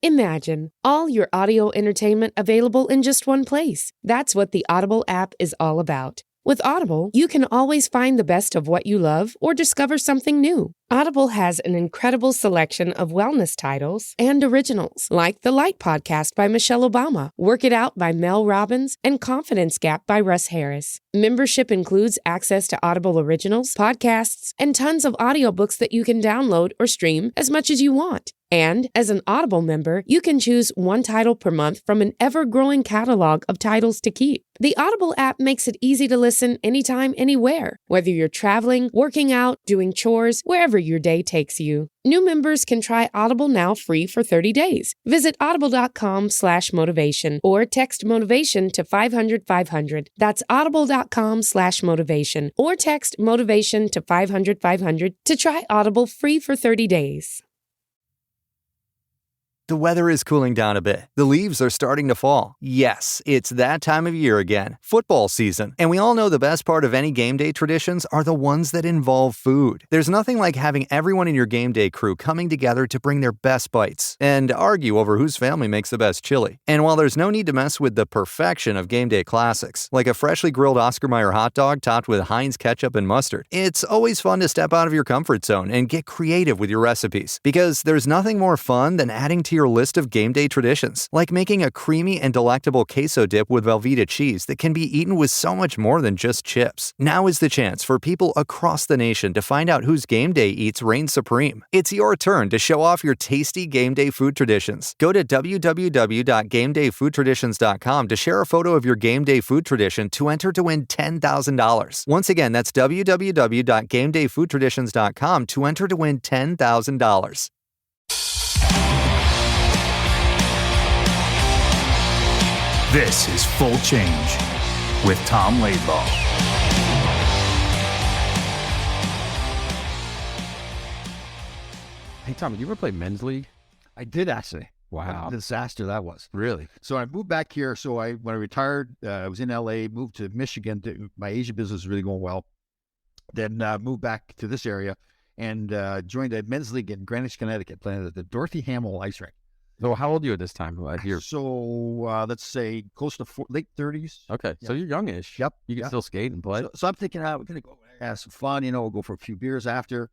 Imagine all your audio entertainment available in just one place. That's what the Audible app is all about. With Audible, you can always find the best of what you love or discover something new. Audible has an incredible selection of wellness titles and originals, like The Light Podcast by Michelle Obama, Work It Out by Mel Robbins, and Confidence Gap by Russ Harris. Membership includes access to Audible originals, podcasts, and tons of audiobooks that you can download or stream as much as you want. And as an Audible member, you can choose one title per month from an ever-growing catalog of titles to keep. The Audible app makes it easy to listen anytime, anywhere, whether you're traveling, working out, doing chores, wherever your day takes you. New members can try Audible now free for 30 days. Visit audible.com/motivation or text motivation to 500-500. That's audible.com/motivation or text motivation to 500-500 to try Audible free for 30 days. The weather is cooling down a bit. The leaves are starting to fall. Yes, it's that time of year again. Football season. And we all know the best part of any game day traditions are the ones that involve food. There's nothing like having everyone in your game day crew coming together to bring their best bites and argue over whose family makes the best chili. And while there's no need to mess with the perfection of game day classics, like a freshly grilled Oscar Mayer hot dog topped with Heinz ketchup and mustard, it's always fun to step out of your comfort zone and get creative with your recipes. Because there's nothing more fun than adding to your list of game day traditions, like making a creamy and delectable queso dip with Velveeta cheese that can be eaten with so much more than just chips. Now is the chance for people across the nation to find out whose game day eats reign supreme. It's your turn to show off your tasty game day food traditions. Go to www.gamedayfoodtraditions.com to share a photo of your game day food tradition to enter to win $10,000. Once again, that's www.gamedayfoodtraditions.com to enter to win $10,000. This is Full Change with Tom Laidlaw. Hey, Tom, did you ever play men's league? I did actually. Wow. What a disaster that was. Really? So I moved back here. So when I retired, I was in LA, moved to Michigan. My Asia business was really going well. Then moved back to this area and joined a men's league in Greenwich, Connecticut, playing at the Dorothy Hamill Ice Rink. So how old are you at this time? So let's say close to late 30s. Okay, Yeah. so you're youngish. Yep. You can still skate and play. So I'm thinking, we're going to go have some fun, we'll go for a few beers after.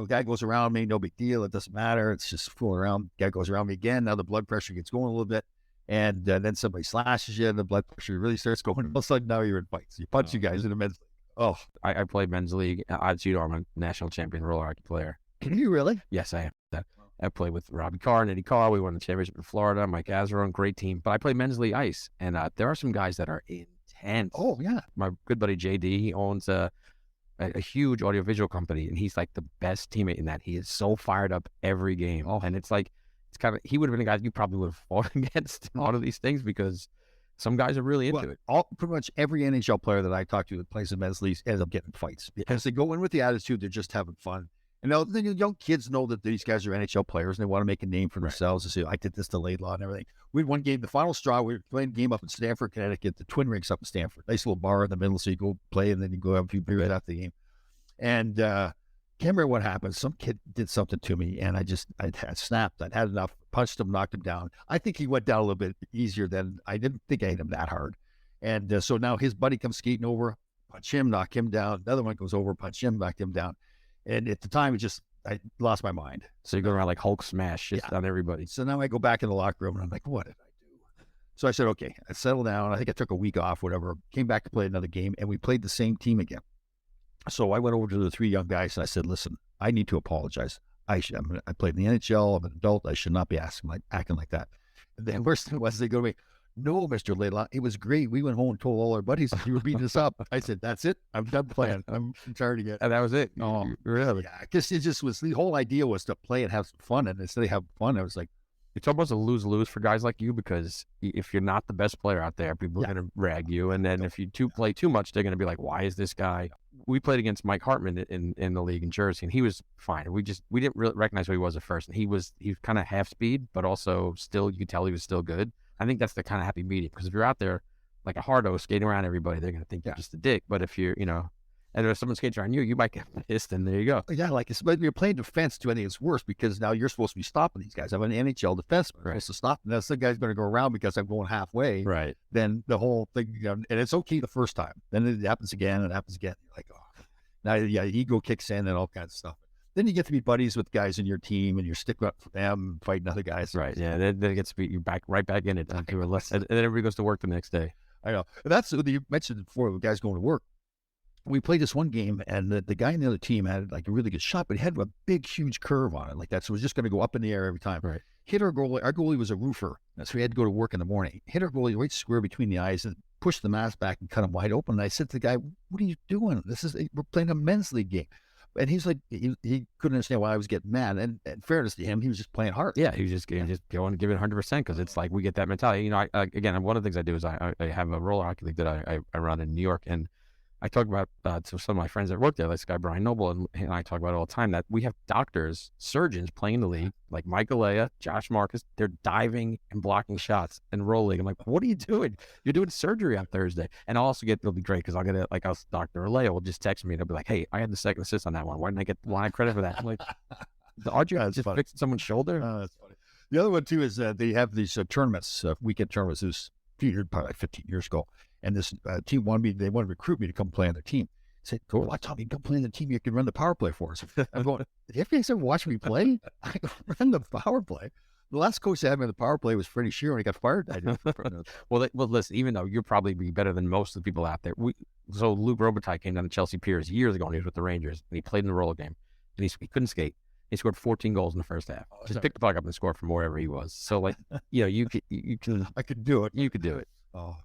Guy goes around me, no big deal. It doesn't matter. It's just fooling around. Guy goes around me again. Now the blood pressure gets going a little bit. And then somebody slashes you and the blood pressure really starts going. All of a sudden now you're in fights. You punch you guys in the men's league. Oh, I played men's league. As you know, I'm a national champion roller hockey player. Can you really? Yes, I am. I played with Robbie Carr and Eddie Carr. We won the championship in Florida. Mike Azeron, great team. But I play men's league ice, and there are some guys that are intense. Oh, yeah. My good buddy JD, he owns a huge audiovisual company, and he's like the best teammate in that. He is so fired up every game. Oh, and it's kind of, he would have been a guy you probably would have fought against in all of these things because some guys are really into it. Pretty much every NHL player that I talk to that plays in men's leagues ends up getting fights because they go in with the attitude they're just having fun. And the young kids know that these guys are NHL players and they want to make a name for themselves and say, I did this to Laidlaw and everything. We had one game, the final straw, we were playing a game up in Stamford, Connecticut, the Twin Rinks up in Stamford. Nice little bar in the middle, so you go play and then you go have a few beers after the game. And can't remember what happened. Some kid did something to me and I had snapped. I'd had enough, punched him, knocked him down. I think he went down a little bit easier than, I didn't think I hit him that hard. And so now his buddy comes skating over, punch him, knock him down. Another one goes over, punch him, knock him down. And at the time, I lost my mind. So you go around like Hulk smash on everybody. So now I go back in the locker room and I'm like, what did I do? So I said, okay, I settled down. I think I took a week off, whatever, came back to play another game and we played the same team again. So I went over to the three young guys and I said, listen, I need to apologize. I played in the NHL. I'm an adult. I should not be acting like that. And then worst thing was they go to me, no, Mr. Laidlaw, it was great. We went home and told all our buddies you were beating us up. I said, that's it. I'm done playing. I'm tired again. And that was it. Oh, really? Yeah, because it just was, the whole idea was to play and have some fun. And instead of have fun, I was like, it's almost a lose-lose for guys like you because if you're not the best player out there, people are going to rag you. And then if you play too much, they're going to be like, why is this guy? We played against Mike Hartman in the league in Jersey, and he was fine. We didn't really recognize who he was at first. And he was kind of half speed, but also still, you could tell he was still good. I think that's the kind of happy medium because if you're out there like a hardo skating around everybody, they're going to think you're just a dick. But if you're, And if someone skates around you, you might get pissed, and there you go. Yeah, like it's, but you're playing defense too. I think it's worse because now you're supposed to be stopping these guys. I'm an NHL defenseman. I'm supposed to stop them. That's the guy's going to go around because I'm going halfway. Right. Then the whole thing, and it's okay the first time. Then it happens again, and it happens again. You're like, oh, now ego kicks in and all kinds of stuff. Then you get to be buddies with guys in your team, and you're sticking up for them, fighting other guys. Right. Yeah. Then it gets to be you right back in it. And then everybody goes to work the next day. I know. That's what you mentioned before. The guys going to work. We played this one game, and the guy on the other team had like a really good shot, but he had a big, huge curve on it like that. So it was just going to go up in the air every time. Right. Hit our goalie. Our goalie was a roofer, so he had to go to work in the morning. Hit our goalie right square between the eyes and pushed the mask back and cut him wide open. And I said to the guy, "What are you doing? We're playing a men's league game." And he's like, he couldn't understand why I was getting mad. And in fairness to him, he was just playing hard. Yeah, he was just going to give it 100% because it's like we get that mentality. You know, again, one of the things I do is I have a roller hockey league that I run in New York, and I talk about to some of my friends that work there, like this guy Brian Noble, and I talk about it all the time, that we have doctors, surgeons playing in the league, like Michael Leah, Josh Marcus. They're diving and blocking shots and rolling. I'm like, what are you doing? You're doing surgery on Thursday. And I'll also it'll be great because I'll get it, like Dr. Leah will just text me and he'll be like, hey, I had the second assist on that one. Why didn't I get line credit for that? I'm like, aren't you just fixing someone's shoulder? That's funny. The other one too is they have these tournaments, weekend tournaments. It was probably like 15 years ago. And this team wanted to recruit me to come play on their team. I said, "Go, Tommy, come play on the team. You can run the power play for us." I'm going, "Did you ever watch me play? I run the power play." The last coach that had me on the power play was Freddie Shearer, and he got fired. Well, listen, even though you'll probably be better than most of the people out there. So Luke Robitaille came down to Chelsea Piers years ago, and he was with the Rangers, and he played in the roller game, and he couldn't skate. He scored 14 goals in the first half. Just picked the puck up and scored from wherever he was. So, like, you can. I could do it. You could do it. Oh.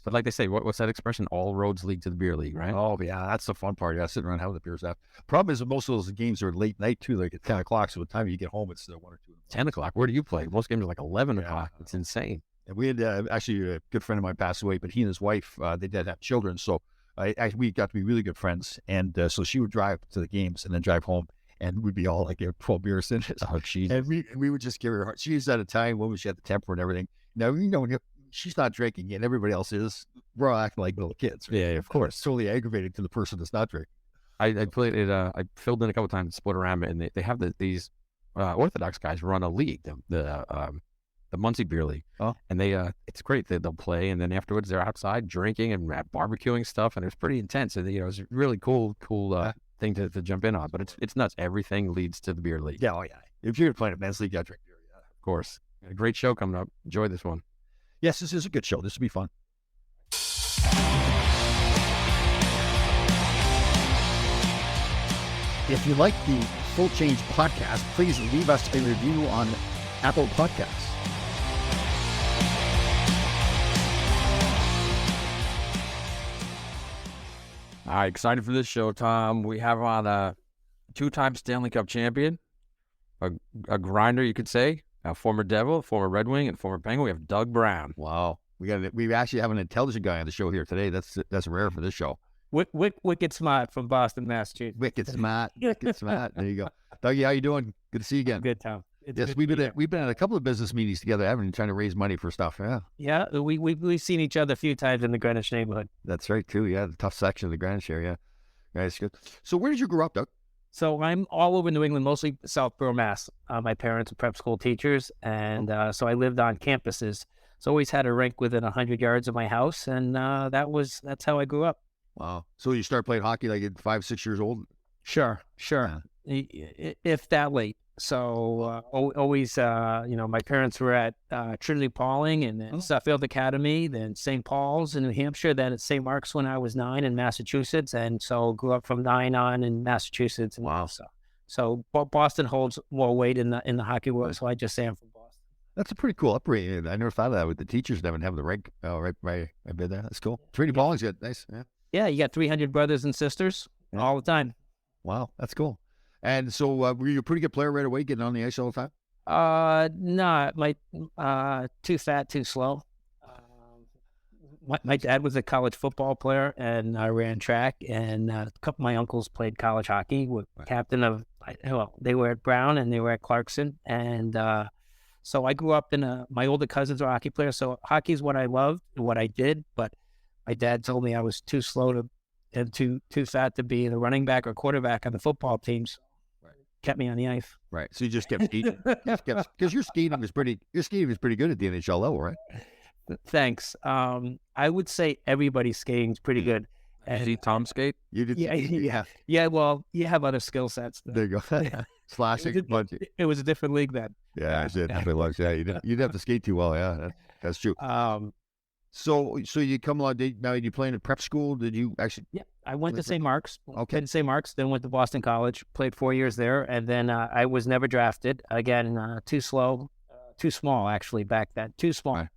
But like they say, what's that expression? All roads lead to the beer league, right? Oh, yeah, that's the fun part. Yeah, sitting around having the beers after. Problem is, most of those games are late night, too, like at 10 o'clock. So by the time you get home, it's 1 or 2. 10 o'clock? Where do you play? Most games are like 11 o'clock. It's insane. And we had actually a good friend of mine passed away, but he and his wife, they did have children. So we got to be really good friends. And so she would drive to the games and then drive home. And we'd be all like 12 beers in it. Oh, geez. And we would just give her a heart. She was at a time when she had the temper and everything. Now, she's not drinking and everybody else is. We're all acting like little kids. Right? Yeah, of course. It's totally aggravating to the person that's not drinking. I played it. I filled in a couple times, split around, and they have these Orthodox guys run a league, the Muncie Beer League. Oh, and it's great. They'll play, and then afterwards they're outside drinking and barbecuing stuff, and it's pretty intense. And it's a really cool thing to jump in on. But it's nuts. Everything leads to the beer league. Yeah, oh yeah. If you're playing a men's league, you got to drink beer. Yeah, of course. A great show coming up. Enjoy this one. Yes, this is a good show. This will be fun. If you like the Full Change podcast, please leave us a review on Apple Podcasts. All right, excited for this show, Tom. We have on a two-time Stanley Cup champion, a grinder, you could say, a former Devil, former Red Wing, and former Penguin. We have Doug Brown. Wow. We actually have an intelligent guy on the show here today. That's rare for this show. Wicked smart from Boston, Massachusetts. Wicked smart. Wicked smart. There you go. Dougie, how you doing? Good to see you again. Good, Tom. Yes, we've been at a couple of business meetings together, haven't we, trying to raise money for stuff. Yeah. Yeah, we've seen each other a few times in the Greenwich neighborhood. That's right too. Yeah, the tough section of the Greenwich area. Nice, good. So where did you grow up, Doug? So I'm all over New England, mostly Southborough, Mass. My parents are prep school teachers, and so I lived on campuses. So always had a rink within 100 yards of my house, and that's how I grew up. Wow. So you started playing hockey like at 5, 6 years old? Sure. If that late. So always, my parents were at Trinity Pauling and then Suffield Academy, then St. Paul's in New Hampshire, then at St. Mark's when I was 9 in Massachusetts, and so grew up from 9 on in Massachusetts. Wow. So Boston holds more weight in the hockey world, so I just say I'm from Boston. That's a pretty cool upbringing. I never thought of that with the teachers having the rink right there. That's cool. Trinity Pauling's good. Nice. Yeah. Yeah, you got 300 brothers and sisters all the time. Wow, that's cool. And so were you a pretty good player right away, getting on the ice all the time? No, too fat, too slow. My dad was a college football player, and I ran track, and a couple of my uncles played college hockey. Were captain of, they were at Brown and they were at Clarkson, and so I grew up my older cousins were hockey players, so hockey is what I loved and what I did, but my dad told me I was too slow and too fat to be the running back or quarterback on the football teams. Kept me on the ice. Right. So you just kept skating because your skating was pretty good at the NHL level, right? Thanks. I would say everybody's skating's pretty good. Did you see Tom skate? You did. Yeah. Well, you have other skill sets. There you go. Slashing. It was a different league then. Yeah, it definitely was. Yeah, you didn't have to skate too well. Yeah, that's true. So you come along. Now you playing at prep school? Did you actually? Yeah, I went to St. Mark's. Okay. St. Mark's, then went to Boston College. Played 4 years there, and then I was never drafted. Again, too small actually back then. Too small. Right.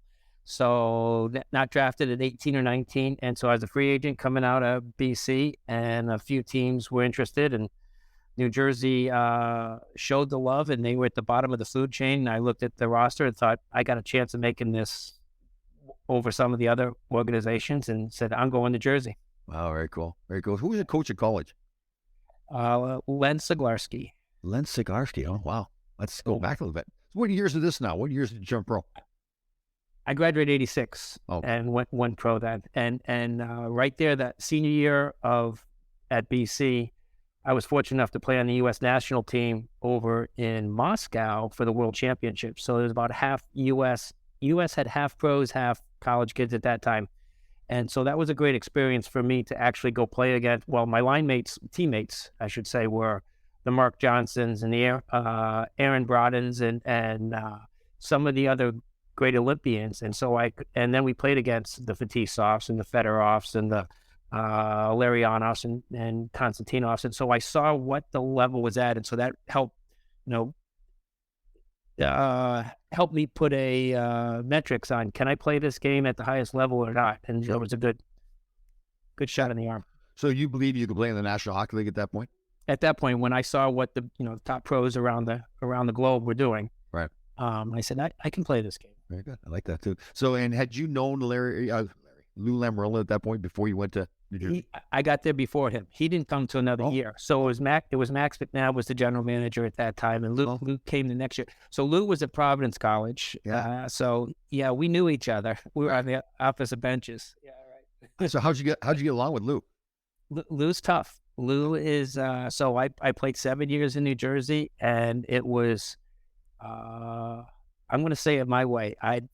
So not drafted at 18 or 19, and so I was a free agent coming out of BC, and a few teams were interested, and New Jersey showed the love, and they were at the bottom of the food chain. And I looked at the roster and thought I got a chance of making this over some of the other organizations, and said, I'm going to Jersey. Wow, very cool. Very cool. Who was the coach at college? Len Siglarski. Len Siglarski. Oh, wow. Let's go back a little bit. What years is this now? What years did you turn pro? I graduated 86 and went pro then. And right there, that senior year at BC, I was fortunate enough to play on the U.S. national team over in Moscow for the World Championship. So there was about half U.S. U.S. had half pros, half college kids at that time. And so that was a great experience for me to actually go play against, well, my teammates, I should say, were the Mark Johnsons and the Aaron Brodens and some of the other great Olympians. And so and then we played against the Fetisovs and the Fedorovs and the Larionovs and Konstantinovs. And so I saw what the level was at. And so that helped, helped me put a metrics on, can I play this game at the highest level or not? And it was a good shot in the arm. So you believe you could play in the National Hockey League at that point? At that point, when I saw what the top pros around the globe were doing, right? I said I can play this game. Very good. I like that too. So, and had you known Lou Lamoriello at that point before you went to New Jersey? I got there before him. He didn't come to another year. So it was Max McNabb was the general manager at that time, and Lou came the next year. So Lou was at Providence College. Yeah. We knew each other. We were on the opposite benches. Yeah, right. So how'd you get along with Lou? Lou's tough. Lou is so I played 7 years in New Jersey, and it was I'm going to say it my way. I'd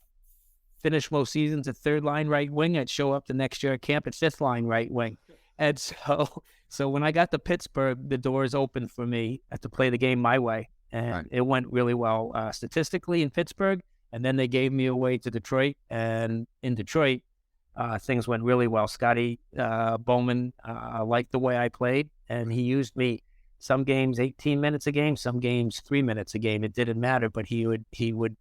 finish most seasons at third line right wing. I'd show up the next year at camp at fifth line right wing. And so when I got to Pittsburgh, the doors opened for me to play the game my way. And It went really well statistically in Pittsburgh. And then they gave me away to Detroit. And in Detroit, things went really well. Scotty Bowman liked the way I played, and he used me some games 18 minutes a game, some games 3 minutes a game. It didn't matter, but he would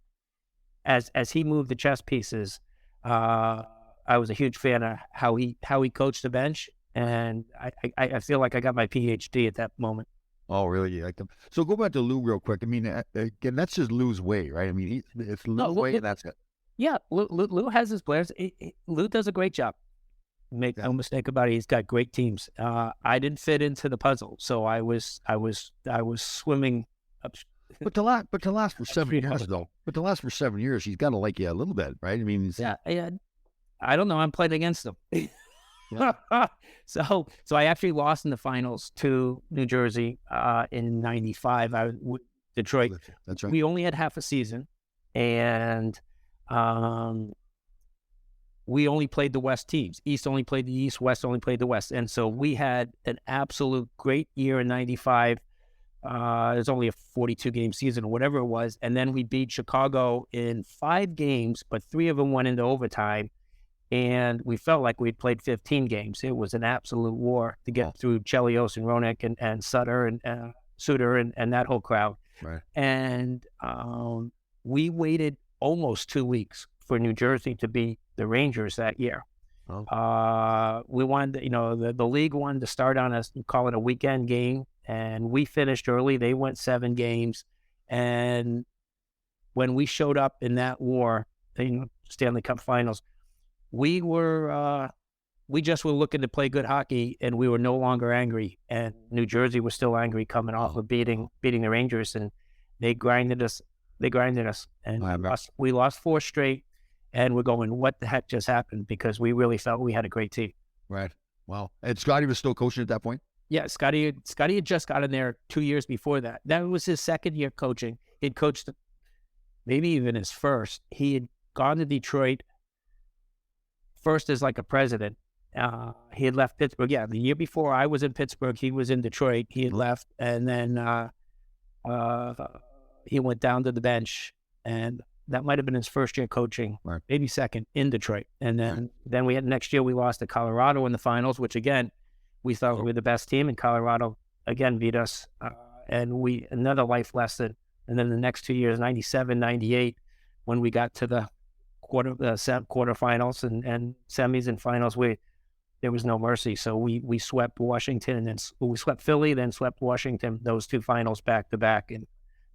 as he moved the chess pieces. I was a huge fan of how he coached the bench, and I feel like I got my PhD at that moment. Oh, really? You like them? So go back to Lou real quick. I mean, again, that's just Lou's way, right? I mean, it's Lou's way, and that's it. Yeah, Lou has his players. Lou does a great job. Make no mistake about it. He's got great teams. I didn't fit into the puzzle, so I was swimming up. But to last for 7 years, though. But to last for 7 years, he's got to like you a little bit, right? I mean, yeah. I don't know. I'm playing against him. So I actually lost in the finals to New Jersey in '95. Detroit. That's right. We only had half a season, and we only played the West teams. East only played the East, West only played the West. And so we had an absolute great year in '95. It was only a 42-game season or whatever it was. And then we beat Chicago in 5 games, but 3 of them went into overtime. And we felt like we'd played 15 games. It was an absolute war to get through Chelios and Roenick and Sutter and Suter and that whole crowd. Right. And we waited almost 2 weeks for New Jersey to beat the Rangers that year. We wanted, the league wanted to start on call it a weekend game, and we finished early. They went 7 games, and when we showed up in that war, Stanley Cup Finals, we just were looking to play good hockey, and we were no longer angry. And New Jersey was still angry coming off of beating the Rangers, and they grinded us. And we lost 4 straight. And we're going, what the heck just happened? Because we really felt we had a great team. Right. Wow. And Scotty was still coaching at that point? Yeah, Scotty had just got in there 2 years before that. That was his second year coaching. He'd coached maybe even his first. He had gone to Detroit first as like a president. He had left Pittsburgh. Yeah, the year before I was in Pittsburgh, he was in Detroit. He had left, and then he went down to the bench, and that might have been his first year coaching, right, maybe second in Detroit. And then we had next year we lost to Colorado in the finals, which again we thought we were the best team, and Colorado again beat us, and another life lesson. And then the next 2 years, 97, 98, when we got to the quarterfinals and semis and finals, there was no mercy. So we swept Washington, and then we swept Philly, then swept Washington, those two finals back to back, and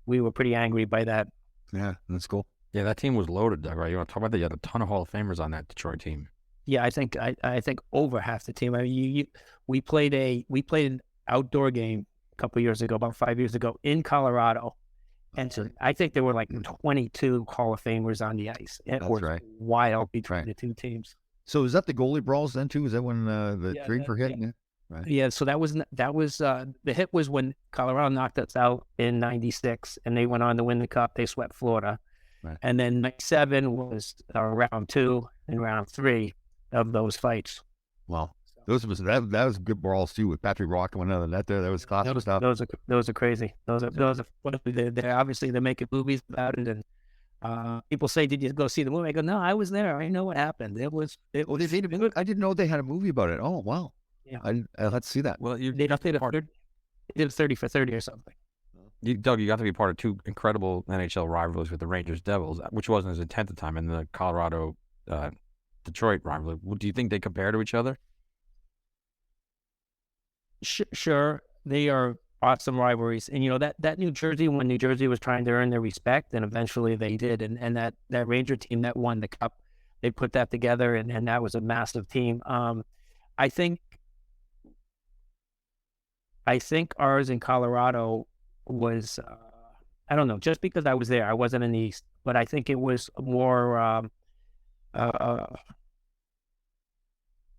we were pretty angry by that. Yeah, that's cool. Yeah, that team was loaded, Doug, right? You want to talk about that? You had a ton of Hall of Famers on that Detroit team. Yeah, I think over half the team. I mean, we played an outdoor game a couple years ago, about 5 years ago, in Colorado, and so I think there were like 22 Hall of Famers on the ice. It was wild between the two teams. So is that the goalie brawls then too? Is that when the three for hitting? Yeah. Right. Yeah, so that was the hit was when Colorado knocked us out in '96, and they went on to win the cup. They swept Florida, right. And then '97 was round 2 and round 3 of those fights. Wow, that was good brawls too, with Patrick Rock and one other net there. That was classic stuff. Those are crazy. Those are they're obviously they're making movies about it, and people say, "Did you go see the movie?" I go, "No, I was there. I know what happened. It was." I didn't know they had a movie about it. Oh wow. Yeah, I'll have to see that. Well, they did a 30 for 30 or something. Doug, you got to be part of two incredible NHL rivalries with the Rangers Devils, which wasn't as intense at the time, and the Colorado Detroit rivalry. Do you think they compare to each other? Sure, they are awesome rivalries, and that New Jersey, when New Jersey was trying to earn their respect, and eventually they did, and that Ranger team that won the cup, they put that together, and that was a massive team. I think ours in Colorado was, I don't know, just because I was there, I wasn't in the East, but I think it was more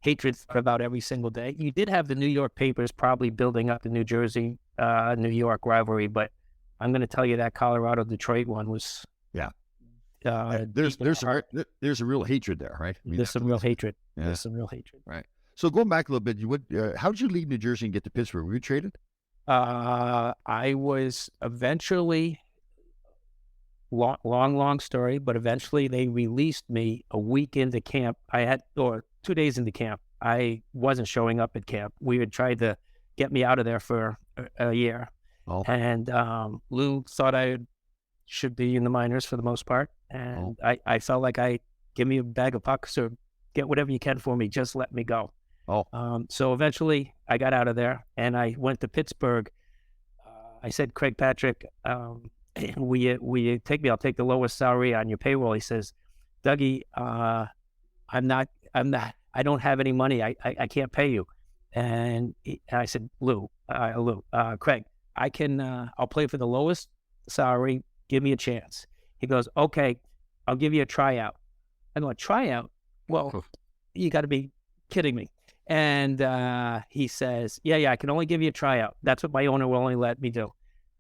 hatred about every single day. You did have the New York papers probably building up the New Jersey, New York rivalry, but I'm going to tell you that Colorado-Detroit one was... Yeah. There's a real hatred there, right? I mean, there's some real hatred. Yeah. There's some real hatred. Right. So going back a little bit, how did you leave New Jersey and get to Pittsburgh? Were you traded? I was eventually, long story, but eventually they released me a week into camp. 2 days into camp. I wasn't showing up at camp. We had tried to get me out of there for a year. Oh. And Lou thought I should be in the minors for the most part. And I felt like give me a bag of pucks or get whatever you can for me. Just let me go. Oh. So eventually I got out of there and I went to Pittsburgh. I said, Craig Patrick, will you take me? I'll take the lowest salary on your payroll. He says, Dougie, I don't have any money. I can't pay you. And I said, Craig, I'll play for the lowest salary. Give me a chance. He goes, okay, I'll give you a tryout. I go, a tryout? Well, you got to be kidding me. And he says, yeah, I can only give you a tryout. That's what my owner will only let me do.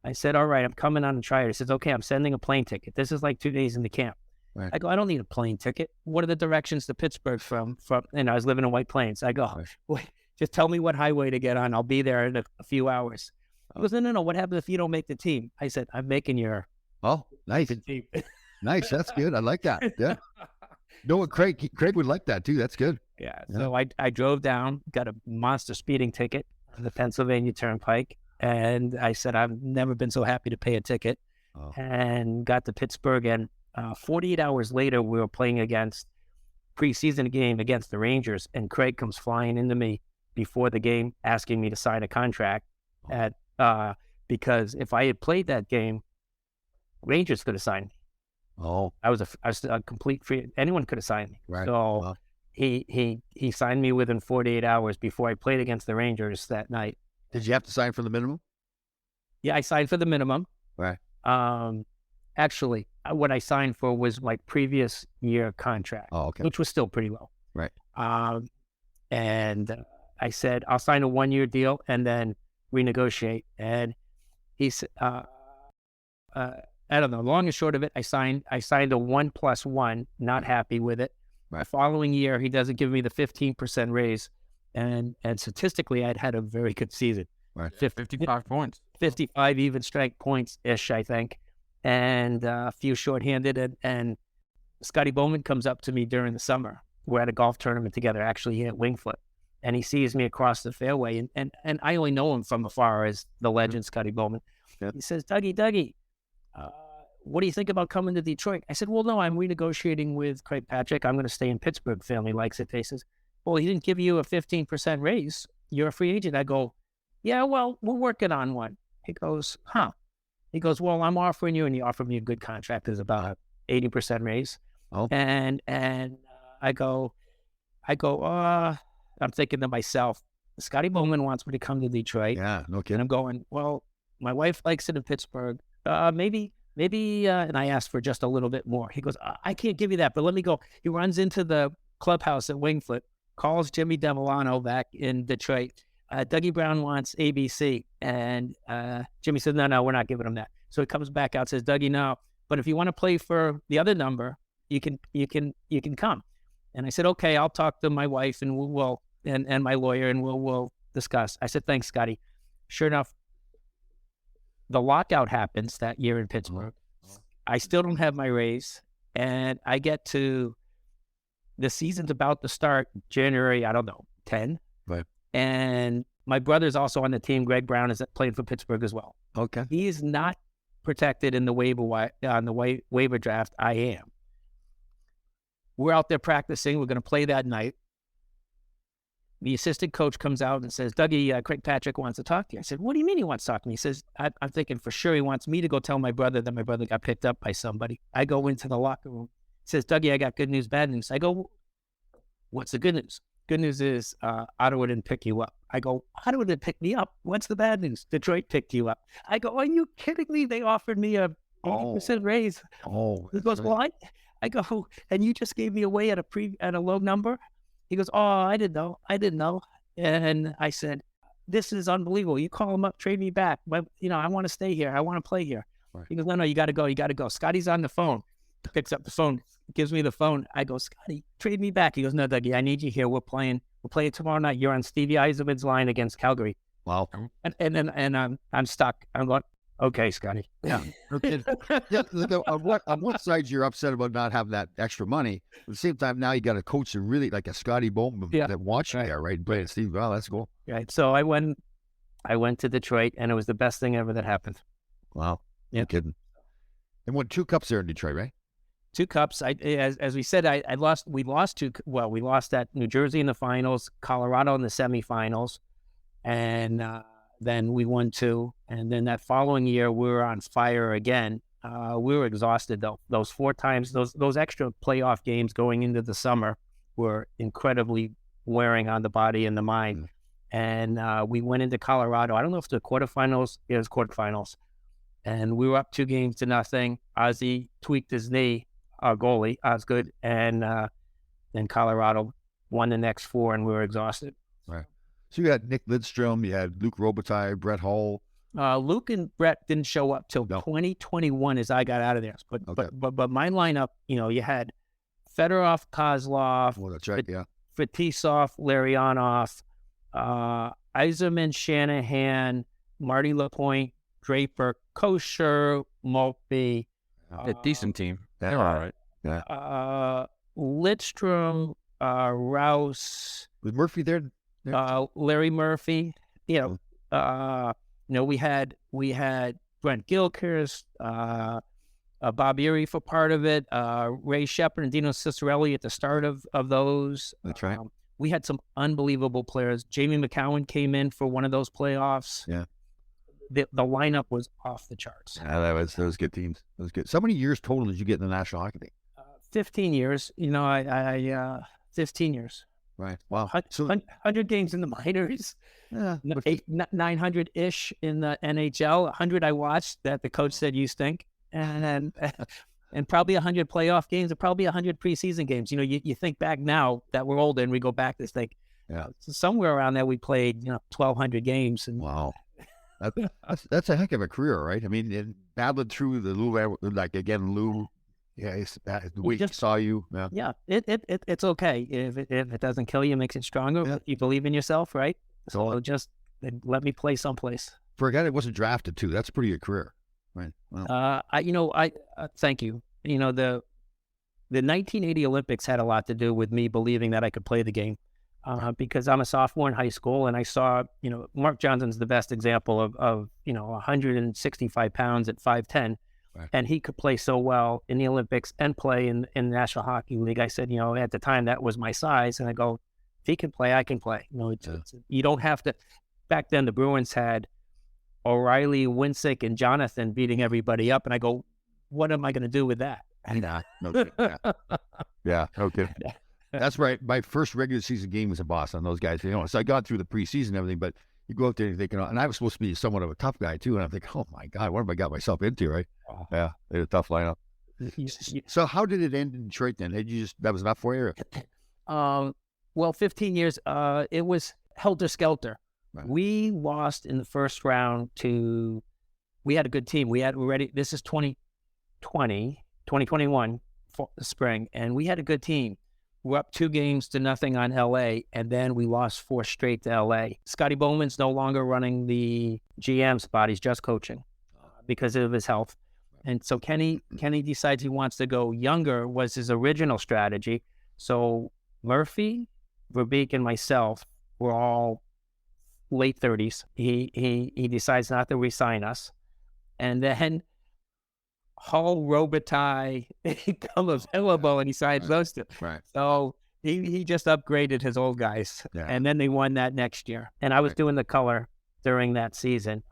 I said, all right, I'm coming on a tryout. He says, okay, I'm sending a plane ticket. This is like 2 days into camp. Right. I go, I don't need a plane ticket. What are the directions to Pittsburgh from? And I was living in White Plains. I go, wait, just tell me what highway to get on. I'll be there in a few hours. He goes, no. What happens if you don't make the team? I said, I'm making your nice team. Nice. That's good. I like that. Yeah. No, Craig would like that too. That's good. Yeah. So I drove down, got a monster speeding ticket on the Pennsylvania Turnpike. And I said, I've never been so happy to pay a ticket. And got to Pittsburgh. And 48 hours later, we were playing preseason game against the Rangers. And Craig comes flying into me before the game, asking me to sign a contract because if I had played that game, Rangers could have signed me. Oh, I was a complete free. Anyone could have signed me. Right. So he signed me within 48 hours before I played against the Rangers that night. Did you have to sign for the minimum? Yeah, I signed for the minimum. Right. Actually, what I signed for was my previous year contract. Oh, okay. Which was still pretty low. Right. And I said, I'll sign a 1-year deal and then renegotiate. And he said, I don't know, long and short of it, I signed a 1+1, not happy with it. Right. The following year, he doesn't give me the 15% raise. And statistically, I'd had a very good season. Right. 55 points. 55 even strength points-ish, I think. And a few shorthanded. And Scotty Bowman comes up to me during the summer. We're at a golf tournament together, actually here at Wingfoot. And he sees me across the fairway. And I only know him from afar as the legend, Scotty Bowman. He says, Dougie, what do you think about coming to Detroit? I said, well, no, I'm renegotiating with Craig Patrick. I'm going to stay in Pittsburgh. Family likes it. He says, well, he didn't give you a 15% raise. You're a free agent. I go, yeah, well, we're working on one. He goes, huh? He goes, well, I'm offering you, and he offered me a good contract. It's about 80% raise. Oh. And I go, I'm thinking to myself, Scotty Bowman wants me to come to Detroit. Yeah, no And kidding. I'm going, well, my wife likes it in Pittsburgh. Maybe, and I asked for just a little bit more. He goes, I can't give you that, but let me go. He runs into the clubhouse at Wingfoot, calls Jimmy Devillano back in Detroit. Dougie Brown wants ABC. And Jimmy said, no, we're not giving him that. So he comes back out, says, Dougie, no, but if you want to play for the other number, you can come. And I said, okay, I'll talk to my wife and we'll and my lawyer and we'll discuss. I said, thanks, Scotty. Sure enough, the lockout happens that year in Pittsburgh. I still don't have my raise, and I get to the season's about to start January, 10. Right. And my brother's also on the team. Greg Brown is playing for Pittsburgh as well. Okay. He is not protected in the waiver draft. I am. We're out there practicing. We're going to play that night. The assistant coach comes out and says, Dougie, Craig Patrick wants to talk to you. I said, what do you mean he wants to talk to me? He says, I'm thinking for sure he wants me to go tell my brother that my brother got picked up by somebody. I go into the locker room. He says, Dougie, I got good news, bad news. I go, what's the good news? Good news is Ottawa didn't pick you up. I go, Ottawa didn't pick me up. What's the bad news? Detroit picked you up. I go, are you kidding me? They offered me a 80% raise. Oh, He goes, well, I go, and you just gave me away at a low number? He goes, oh, I didn't know. And I said, this is unbelievable. You call him up, trade me back. But, I want to stay here. I want to play here. Right. He goes, no, you got to go. Scotty's on the phone. Picks up the phone, gives me the phone. I go, Scotty, trade me back. He goes, no, Dougie, I need you here. We're playing tomorrow night. You're on Stevie Eisenman's line against Calgary. wow. And I'm stuck. I'm going, okay, Scotty. Yeah. No kidding. Yeah. On one side, you're upset about not having that extra money. At the same time, now you got a coach that really like a Scotty Bowman that wants you there, right? But Steve, wow, that's cool. Right. So I went to Detroit, and it was the best thing ever that happened. Wow. No Yep. kidding. And won 2 cups there in Detroit, right? 2 cups. As we said, I lost. We lost we lost at New Jersey in the finals, Colorado in the semifinals, and then we won 2. And then that following year, we were on fire again. We were exhausted though. Those 4 times, those extra playoff games going into the summer were incredibly wearing on the body and the mind. And we went into Colorado. I don't know if the quarterfinals. It was quarterfinals, and we were up 2-0. Ozzie tweaked his knee. Our goalie, Osgood, and then Colorado won the next 4, and we were exhausted. Right. So you had Nick Lidstrom, you had Luke Robitaille, Brett Hull. Luke and Brett didn't show up till No. 2021 as I got out of there. But Okay. but my lineup, you had Fedorov, Kozlov, Well, that's right, yeah. Fetisov, Larionov, Eiserman, Shanahan, Marty Lapointe, Draper, Kosher, Maltby. A decent team. They're all right. Lidstrom, Rouse, Was Murphy there? Larry Murphy. We had Brent Gilchrist, Bob Erie for part of it, Ray Shepard and Dino Cicerelli at the start of those. That's right. We had some unbelievable players. Jamie McCowan came in for one of those playoffs. Yeah. The lineup was off the charts. Yeah, those good teams. Those good. So how many years total did you get in the National Hockey League? 15 years. 15 years. Right. Wow. 100 games in the minors. Yeah. 900-ish in the NHL. 100 I watched that the coach said you stink. And probably 100 playoff games and probably 100 preseason games. You think back now that we're older and we go back to think, Yeah. So somewhere around there, we played 1,200 games. And Wow. That's a heck of a career, right? I mean, and battling through the Lou, like again, Lou. Yeah, the way he saw you. Yeah, it's okay if it doesn't kill you, it makes it stronger. Yeah. You believe in yourself, right? So So just let me play someplace. for a guy that wasn't drafted too, that's a pretty good career, right? Well, I thank you. The 1980 Olympics had a lot to do with me believing that I could play the game. Because I'm a sophomore in high school, and I saw, Mark Johnson's the best example of 165 pounds at 5'10", right. and he could play so well in the Olympics and play in the National Hockey League. I said, at the time that was my size, and I go, if he can play, I can play. You don't have to. Back then, the Bruins had O'Reilly, Winsick, and Jonathan beating everybody up, and I go, what am I going to do with that? No kidding. Yeah, okay. That's right. My first regular season game was in Boston. Those guys, so I got through the preseason and everything, but you go out there and you're thinking, and I was supposed to be somewhat of a tough guy too. And I'm thinking, oh my God, what have I got myself into, right? Oh. Yeah, they had a tough lineup. So how did it end in Detroit then? That was enough for you? Well, 15 years, it was helter-skelter. Right. We lost in the first round we had a good team. We're ready. This is 2021 for the spring, and we had a good team. We're up 2-0 on LA, and then we lost 4 straight to LA. Scotty Bowman's no longer running the GM spot. He's just coaching because of his health. And so Kenny decides he wants to go younger, was his original strategy. So Murphy, Verbeek, and myself were all late 30s. He decides not to re-sign us. And then Hull, Robitaille come available, and he signs those two. Right. So he just upgraded his old guys, and then they won that next year. And I was doing the color during that season.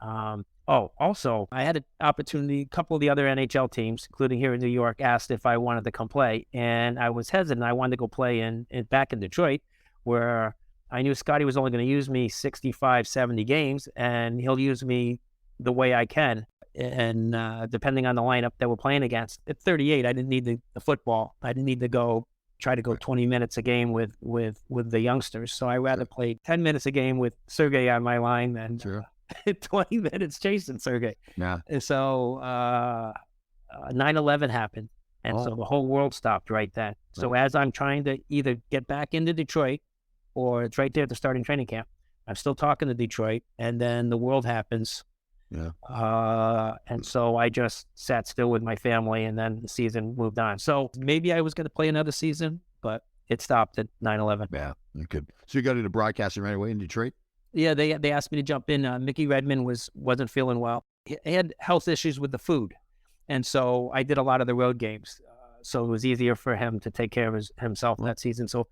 Also, I had an opportunity. A couple of the other NHL teams, including here in New York, asked if I wanted to come play, and I was hesitant. I wanted to go play back in Detroit, where I knew Scotty was only going to use me 65, 70 games, and he'll use me the way I can. And depending on the lineup that we're playing against, at 38, I didn't need the football. I didn't need to try to go 20 minutes a game with the youngsters. So I rather play 10 minutes a game with Sergei on my line than 20 minutes chasing Sergei. Yeah. And so 9/11 happened, and so the whole world stopped right then. So as I'm trying to either get back into Detroit, or it's right there at the starting training camp, I'm still talking to Detroit, and then the world happens. Yeah. And so I just sat still with my family, and then the season moved on. So maybe I was going to play another season, but it stopped at 9/11. Yeah. Okay. So you got into broadcasting right away in Detroit? Yeah, they asked me to jump in. Mickey Redmond wasn't feeling well. He had health issues with the food, and so I did a lot of the road games. So it was easier for him to take care of himself that season. So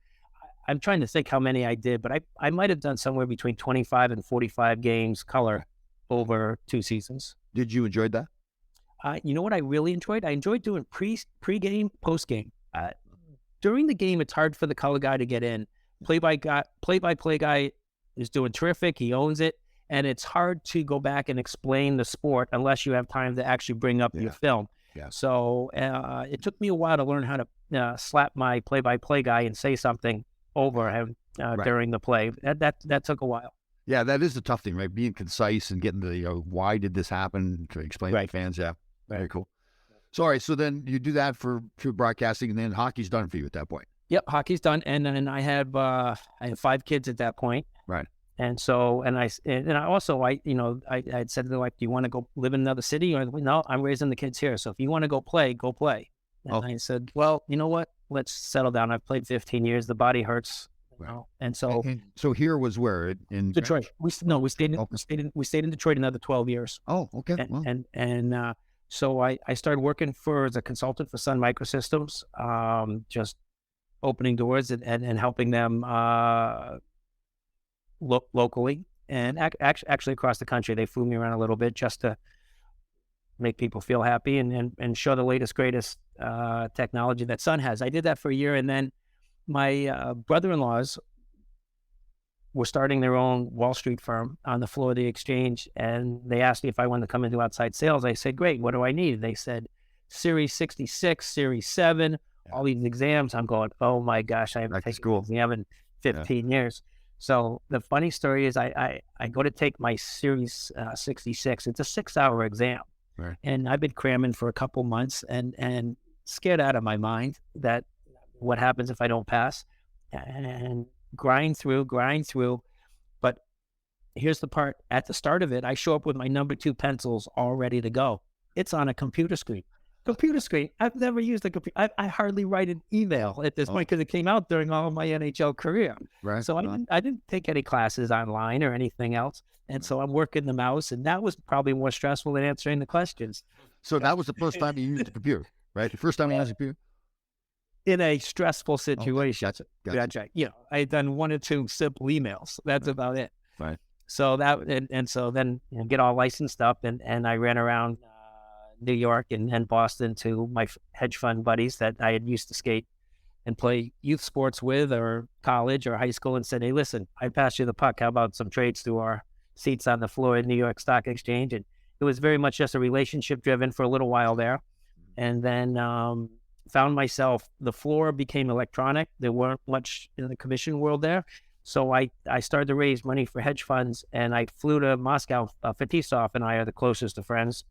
I'm trying to think how many I did, but I might have done somewhere between 25 and 45 games color over 2 seasons. Did you enjoy that? You know what I really enjoyed? I enjoyed doing pre-game, post-game. During the game, it's hard for the color guy to get in. Play-by-play guy is doing terrific. He owns it. And it's hard to go back and explain the sport unless you have time to actually bring up your film. Yeah. So it took me a while to learn how to slap my play-by-play guy and say something over him during the play. That took a while. Yeah, that is the tough thing, right? Being concise and getting the why did this happen to explain to fans. Yeah, very cool. So, all right, so then you do that for broadcasting, and then hockey's done for you at that point. Yep, hockey's done, and then I have 5 kids at that point. Right. And so, I had said to the wife, "Do you want to go live in another city?" Or no, I'm raising the kids here. So if you want to go play, go play. And I said, well, you know what? Let's settle down. I've played 15 years. The body hurts. Right. And so, so here was where in Detroit. We stayed in Detroit another 12 years. Oh, okay. And so I started working as a consultant for Sun Microsystems, just opening doors and helping them locally and actually across the country. They flew me around a little bit just to make people feel happy and show the latest, greatest technology that Sun has. I did that for a year, and then my brother-in-laws were starting their own Wall Street firm on the floor of the exchange, and they asked me if I wanted to come into outside sales. I said, great, what do I need? They said, Series 66, Series 7, all these exams. I'm going, oh my gosh, I haven't taken an exam in 15 years. So the funny story is I go to take my Series 66. It's a 6-hour exam. Right. And I've been cramming for a couple months and scared out of my mind that what happens if I don't pass, and grind through. But here's the part. At the start of it, I show up with my number 2 pencils all ready to go. It's on a computer screen. I've never used a computer. I hardly write an email at this point because it came out during all of my NHL career. Right. So I didn't take any classes online or anything else. And so I'm working the mouse, and that was probably more stressful than answering the questions. So that was the first time you used the computer, right? The first time you used a computer? In a stressful situation. Gotcha. Gotcha. I had done 1 or 2 simple emails. That's about it. Right. So that, and so then get all licensed up, and I ran around New York and Boston to my hedge fund buddies that I had used to skate and play youth sports with, or college or high school, and said, hey, listen, I passed you the puck. How about some trades through our seats on the floor at New York Stock Exchange? And it was very much just a relationship driven for a little while there. And then found myself, the floor became electronic. There weren't much in the commission world there. So I started to raise money for hedge funds, and I flew to Moscow. Fetisov and I are the closest of friends,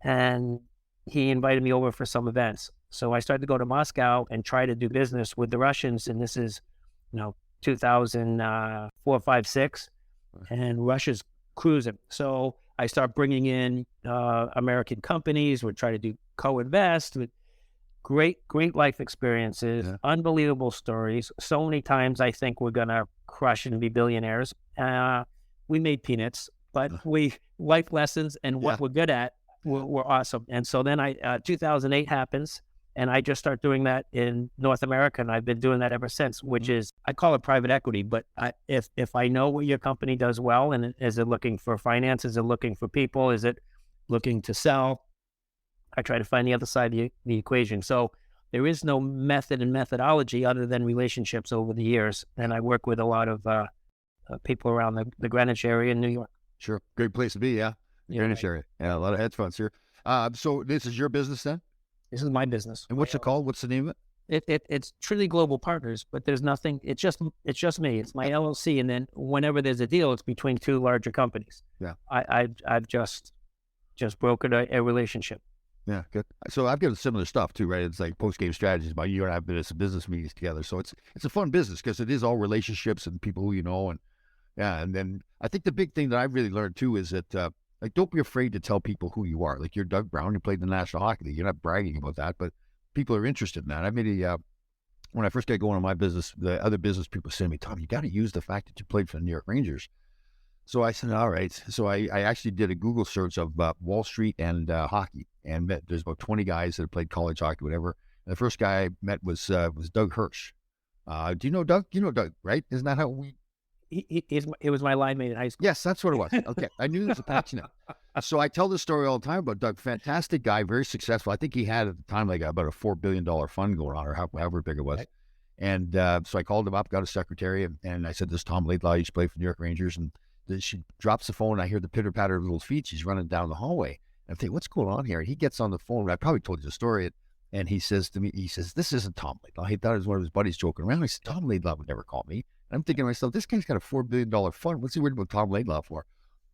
and he invited me over for some events. So I started to go to Moscow and try to do business with the Russians, and this is, 2004, 5, 6, and Russia's cruising. So I start bringing in American companies. We're trying to do co-invest with great life experiences, unbelievable stories. So many times I think we're going to crush and be billionaires. We made peanuts, but life lessons and what we're good at were awesome. And so then 2008 happens, and I just start doing that in North America, and I've been doing that ever since, which is, I call it private equity, but if I know what your company does well, and is it looking for finance, is it looking for people, is it looking to sell, I try to find the other side of the equation. So there is no method and methodology other than relationships over the years. And I work with a lot of people around the Greenwich area in New York. Sure. Great place to be, yeah. Greenwich area. Yeah, a lot of hedge funds here. So this is your business then? This is my business. And what's it called? What's the name of it? It's Trinity Global Partners, but there's nothing. It's just me. It's my LLC, and then whenever there's a deal, it's between 2 larger companies. Yeah. I've just brokered a relationship. Yeah, good. So I've got similar stuff too, right? It's like post-game strategies. About you and I have been at some business meetings together, so it's a fun business because it is all relationships and people who you know, and and then I think the big thing that I've really learned too is that like, don't be afraid to tell people who you are. Like, you're Doug Brown, you played in the National Hockey League. You're not bragging about that, but people are interested in that. I made when I first got going on my business, the other business people said to me, Tom, you got to use the fact that you played for the New York Rangers. So I said, all right. So I actually did a Google search of Wall Street and hockey, and there's about 20 guys that have played college hockey, whatever. And the first guy I met was Doug Hirsch. Do you know Doug? You know Doug, right? Isn't that how we... It was my line mate in high school. Yes, that's what it was. Okay. I knew there was a patch now. So I tell this story all the time about Doug. Fantastic guy, very successful. I think he had at the time like about a $4 billion fund going on, or however big it was. Right. And so I called him up, got a secretary, and I said, this Tom Laidlaw used to play for New York Rangers. And then she drops the phone, and I hear the pitter-patter of little feet. She's running down the hallway. And I think, what's going on here? And he gets on the phone. I probably told you the story. And he says to me, this isn't Tom Laidlaw. He thought it was one of his buddies joking around. I said, Tom Laidlaw would never call me. And I'm thinking to myself, this guy's got a $4 billion fund. What's he worried about Tom Laidlaw for?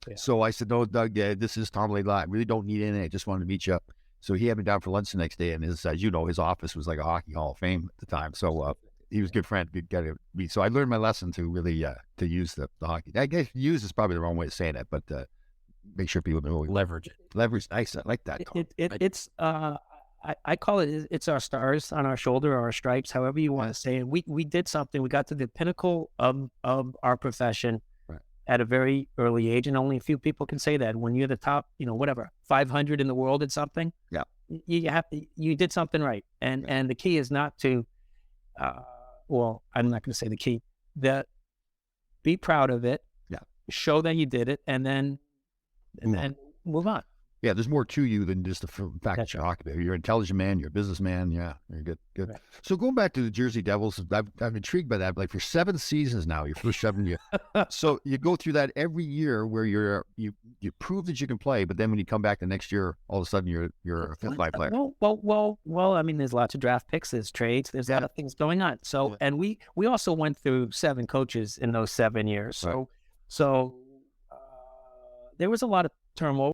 Yeah. So I said, no, Doug, this is Tom Laidlaw. I really don't need anything. I just wanted to meet you up. So he had me down for lunch the next day. And as you know, his office was like a hockey hall of fame at the time. So he was a good friend, good guy to meet. So I learned my lesson to really to use the hockey. I guess use is probably the wrong way of saying it, but make sure people know. Leverage it. Leverage, nice. I like that. It's I call it, it's our stars on our shoulder, or our stripes, however you want to say it. We did something. We got to the pinnacle of our profession at a very early age, and only a few people can say that. When you're the top, 500 in the world at something, you did something right. And the key is not to, well, I'm not going to say the key. That be proud of it. Yeah. Show that you did it, and then move on. Yeah, there's more to you than just the fact that you're a hockey player. You're an intelligent man. You're a businessman. Yeah, you're good. Right. So going back to the Jersey Devils, I'm intrigued by that. Like for 7 seasons now, your first 7 years. So you go through that every year where you prove that you can play, but then when you come back the next year, all of a sudden you're a fifth-line player. Well. I mean, there's lots of draft picks, there's trades, there's a lot of things going on. So, and we also went through 7 coaches in those 7 years. So there was a lot of turmoil.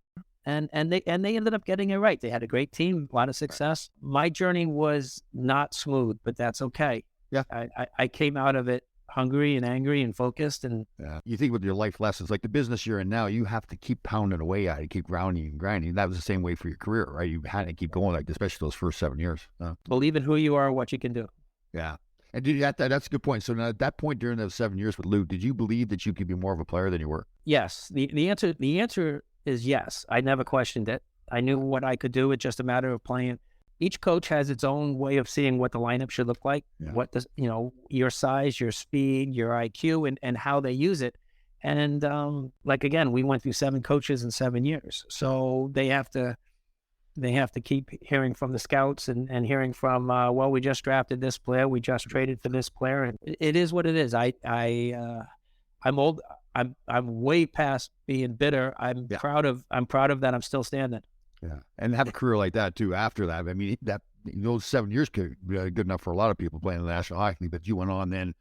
And they ended up getting it right. They had a great team, a lot of success. Right. My journey was not smooth, but that's okay. Yeah, I came out of it hungry and angry and focused. And you think with your life lessons, like the business you're in now, you have to keep pounding away at it, keep grounding and grinding. That was the same way for your career, right? You had to keep going, like especially those first 7 years. Believe in who you are, what you can do. Yeah. And that's a good point. So now at that point during those 7 years with Lou, did you believe that you could be more of a player than you were? Yes. The answer is yes. I never questioned it. I knew what I could do. It's just a matter of playing. Each coach has its own way of seeing what the lineup should look like, what does, your size, your speed, your IQ, and how they use it. And again, we went through 7 coaches in 7 years. So they have to keep hearing from the scouts and hearing from, we just drafted this player. We just traded for this player. And it is what it is. I'm old. I'm way past being bitter. I'm proud of that. I'm still standing. Yeah, and have a career like that too. After that, I mean, those 7 years could be good enough for a lot of people playing in the National Hockey League. But you went on then, and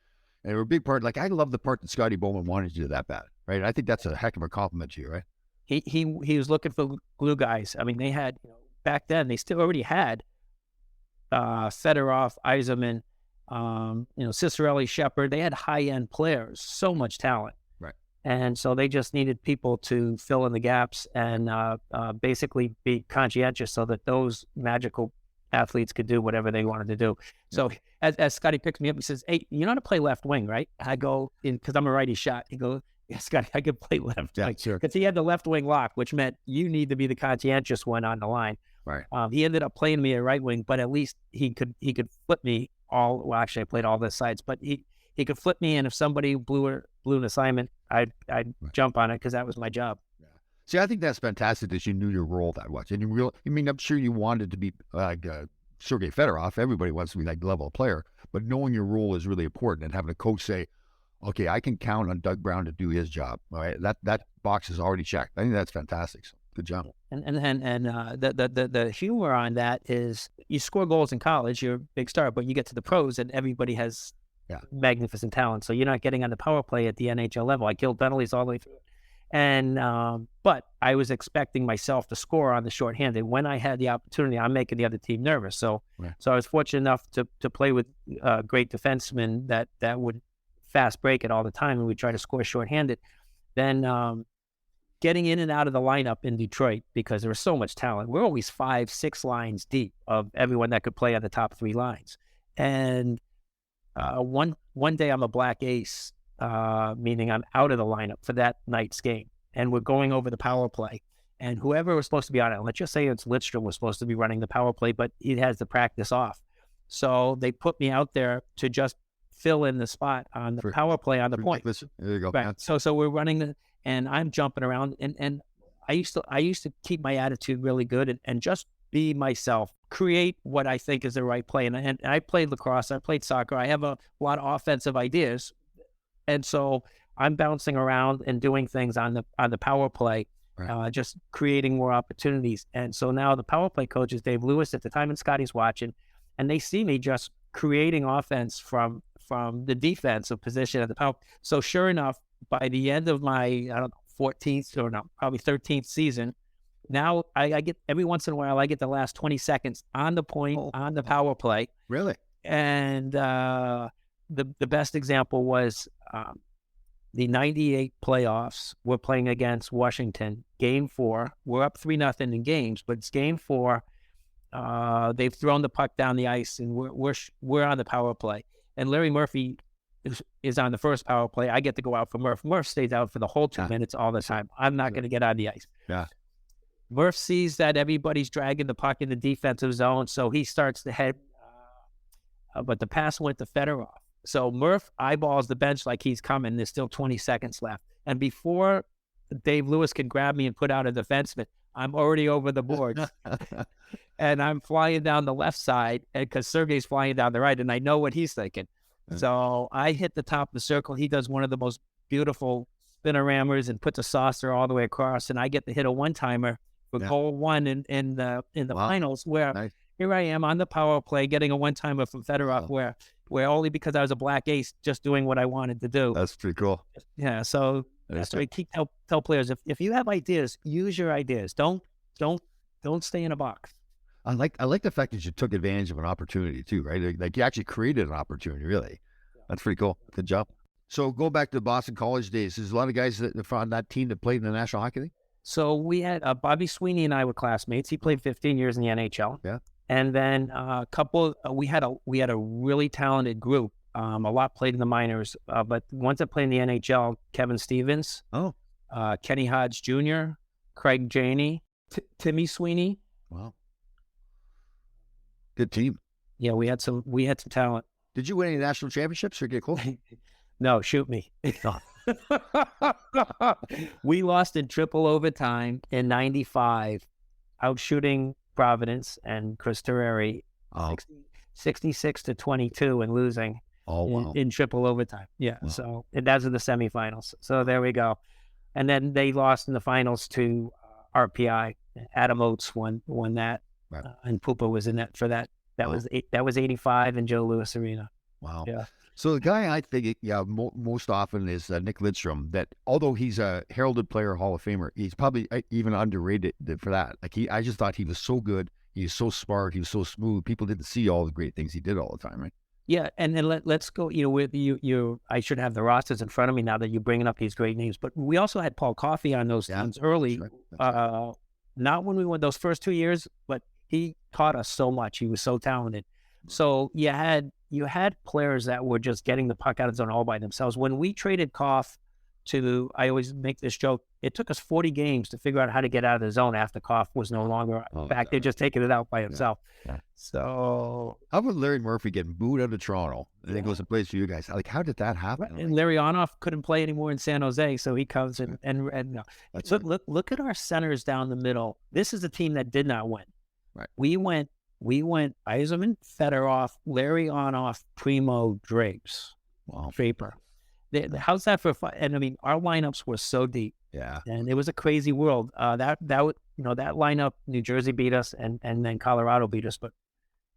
they were a big part. Like I love the part that Scotty Bowman wanted you to that bad, right? I think that's a heck of a compliment to you, right? He was looking for glue guys. I mean, they had back then. They still already had Fedorov, Yzerman, Cicerelli, Shepard. They had high end players, so much talent. And so they just needed people to fill in the gaps and basically be conscientious so that those magical athletes could do whatever they wanted to do. So as Scotty picks me up, he says, "Hey, you know how to play left wing, right?" I go, because I'm a righty shot. He goes, "Yeah, Scotty, I could play left." Yeah, sure. Because he had the left wing lock, which meant you need to be the conscientious one on the line. Right. He ended up playing me at right wing, but at least he could flip me all. Well, actually, I played all the sides, but he could flip me, and if somebody blew an assignment, I'd jump on it because that was my job. Yeah. See, I think that's fantastic that you knew your role that much, and I'm sure you wanted to be like Sergei Fedorov. Everybody wants to be that level of player, but knowing your role is really important, and having a coach say, "Okay, I can count on Doug Brown to do his job." All right, that box is already checked. I think that's fantastic. So, good job. And the humor on that is you score goals in college, you're a big star, but you get to the pros and everybody has magnificent talent. So you're not getting on the power play at the NHL level. I killed penalties all the way through. And but I was expecting myself to score on the shorthanded. When I had the opportunity, I'm making the other team nervous. So I was fortunate enough to play with great defensemen that would fast break it all the time, and we try to score shorthanded. Then getting in and out of the lineup in Detroit, because there was so much talent. We're always 5-6 lines deep of everyone that could play on the top 3 lines. And one day I'm a black ace, meaning I'm out of the lineup for that night's game, and we're going over the power play. And whoever was supposed to be on it, let's just say it's Lidstrom was supposed to be running the power play, but he has the practice off. So they put me out there to just fill in the spot on the power play on the point. Listen, there you go. Right. So we're running and I'm jumping around, and I used to keep my attitude really good and just be myself, create what I think is the right play. And I played lacrosse, I played soccer, I have a lot of offensive ideas. And so I'm bouncing around and doing things on the power play, just creating more opportunities. And so now the power play coach is Dave Lewis at the time, and Scotty's watching, and they see me just creating offense from the defensive position at the power. So sure enough, by the end of my, 14th or no, probably 13th season, now I get, every once in a while, I get the last 20 seconds on the point, on the power play. Really? And the best example was the 98 playoffs. We're playing against Washington. Game 4. We're up 3-0 in games, but it's game 4. They've thrown the puck down the ice, and we're on the power play. And Larry Murphy is on the first power play. I get to go out for Murph. Murph stays out for the whole 2 minutes all the time. I'm not going to get on the ice. Yeah. Murph sees that everybody's dragging the puck in the defensive zone, so he starts to head. But the pass went to Fedorov. So Murph eyeballs the bench like he's coming. There's still 20 seconds left. And before Dave Lewis can grab me and put out a defenseman, I'm already over the boards. And I'm flying down the left side because Sergey's flying down the right, and I know what he's thinking. So I hit the top of the circle. He does one of the most beautiful spinoramas and puts a saucer all the way across, and I get to hit a one-timer for goal one in the finals, where here I am on the power play getting a one-timer from Fedorov, where only because I was a black ace, just doing what I wanted to do. That's pretty cool. Yeah, so that's what I tell players. If you have ideas, use your ideas. Don't stay in a box. I like the fact that you took advantage of an opportunity too, right? Like you actually created an opportunity, really. That's pretty cool. Good job. So go back to the Boston College days. There's a lot of guys that on that team that played in the National Hockey League. So we had Bobby Sweeney and I were classmates. He played 15 years in the NHL. Yeah. And then we had a really talented group. A lot played in the minors, but ones that played in the NHL: Kevin Stevens, Kenny Hodge Jr., Craig Janey, Timmy Sweeney. Wow. Good team. Yeah, we had some talent. Did you win any national championships or get close? No, shoot me. We lost in triple overtime in '95, out shooting Providence and Chris Terreri, 66-22, and losing in triple overtime. Yeah, so that's in the semifinals. So there we go. And then they lost in the finals to RPI. Adam Oates won that. Right. And Pupa was in that for that. That was 85 in Joe Louis Arena. Wow. Yeah. So the guy I think most often is Nick Lidstrom. That although he's a heralded player, Hall of Famer, he's probably even underrated for that. Like I just thought he was so good. He was so smart. He was so smooth. People didn't see all the great things he did all the time, right? Yeah, and then let's go. With you. I should have the rosters in front of me now that you're bringing up these great names. But we also had Paul Coffey on those teams early. That's right. Not when we won those first 2 years, but he taught us so much. He was so talented. So you had players that were just getting the puck out of the zone all by themselves. When we traded Koff to, I always make this joke, it took us 40 games to figure out how to get out of the zone after Koff was no longer back there, just taking it out by himself. Yeah. So how about Larry Murphy getting booed out of Toronto and then goes and plays for you guys? Like, how did that happen? And Larry Onoff couldn't play anymore in San Jose, so he comes and no. Look at our centers down the middle. This is a team that did not win. Right. We went Yzerman, Fedorov, Larry Onoff, Primo, Drapes. Wow. Draper. How's that for fun? And I mean, our lineups were so deep. Yeah. And it was a crazy world. That lineup, New Jersey beat us and then Colorado beat us. But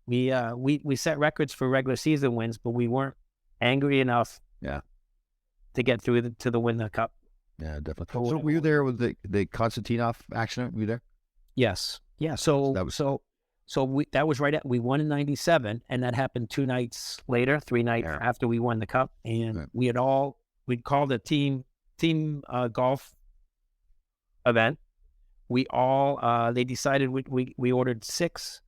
we set records for regular season wins, but we weren't angry enough to get through to the win the cup. Yeah, definitely. So were you there with the Konstantinov accident? Were you there? Yes. Yeah. So that was right at, we won in '97, and that happened 2 nights later, 3 nights after we won the cup. And we'd called a team golf event. We all, they decided we ordered 6,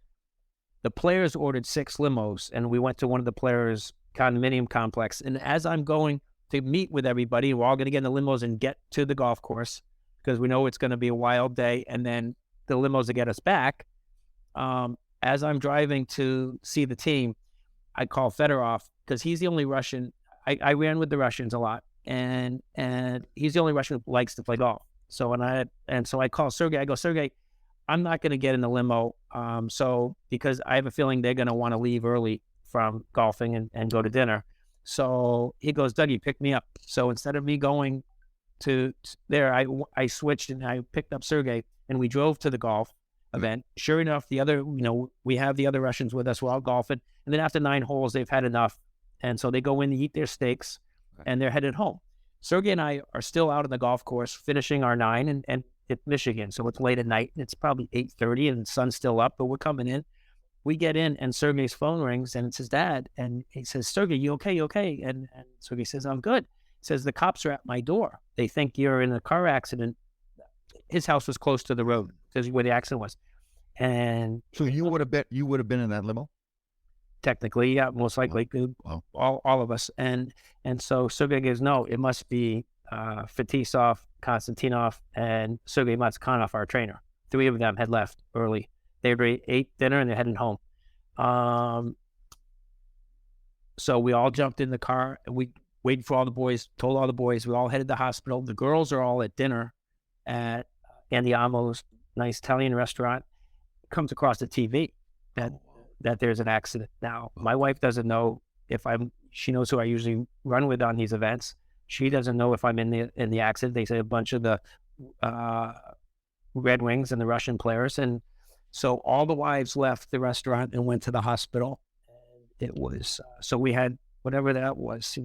the players ordered 6 limos, and we went to one of the players' condominium complex. And as I'm going to meet with everybody, we're all going to get in the limos and get to the golf course because we know it's going to be a wild day. And then the limos to get us back. As I'm driving to see the team, I call Fedorov because he's the only Russian. I ran with the Russians a lot, and he's the only Russian who likes to play golf. So I call Sergey. I go, Sergey, I'm not going to get in the limo. So because I have a feeling they're going to want to leave early from golfing and go to dinner. So he goes, Dougie, pick me up. So instead of me going to there, I switched and I picked up Sergey, and we drove to the golf event. Sure enough, we have the other Russians with us. We're all golfing. And then after 9 holes, they've had enough. And so they go in to eat their steaks and they're headed home. Sergey and I are still out on the golf course finishing our 9 and it's Michigan. So it's late at night. It's probably 8:30 and the sun's still up, but we're coming in. We get in and Sergey's phone rings and it's his dad. And he says, Sergey, you okay? You okay? And Sergey says, I'm good. He says, the cops are at my door. They think you're in a car accident. His house was close to the road. This is where the accident was. And so you would have been in that limo? Technically, yeah, most likely. Wow. All of us. And so Sergey goes, no, it must be Fetisov, Konstantinov, and Sergey Matskanov, our trainer. 3 of them had left early. They ate dinner and they're heading home. So we all jumped in the car and we waited for all the boys, told all the boys, we all headed to the hospital. The girls are all at dinner at Andy Amo's nice Italian restaurant. Comes across the TV that there's an accident. Now, my wife doesn't know if she knows who I usually run with on these events. She doesn't know if I'm in the accident. They say a bunch of the Red Wings and the Russian players. And so all the wives left the restaurant and went to the hospital. And it was, so we had whatever that was,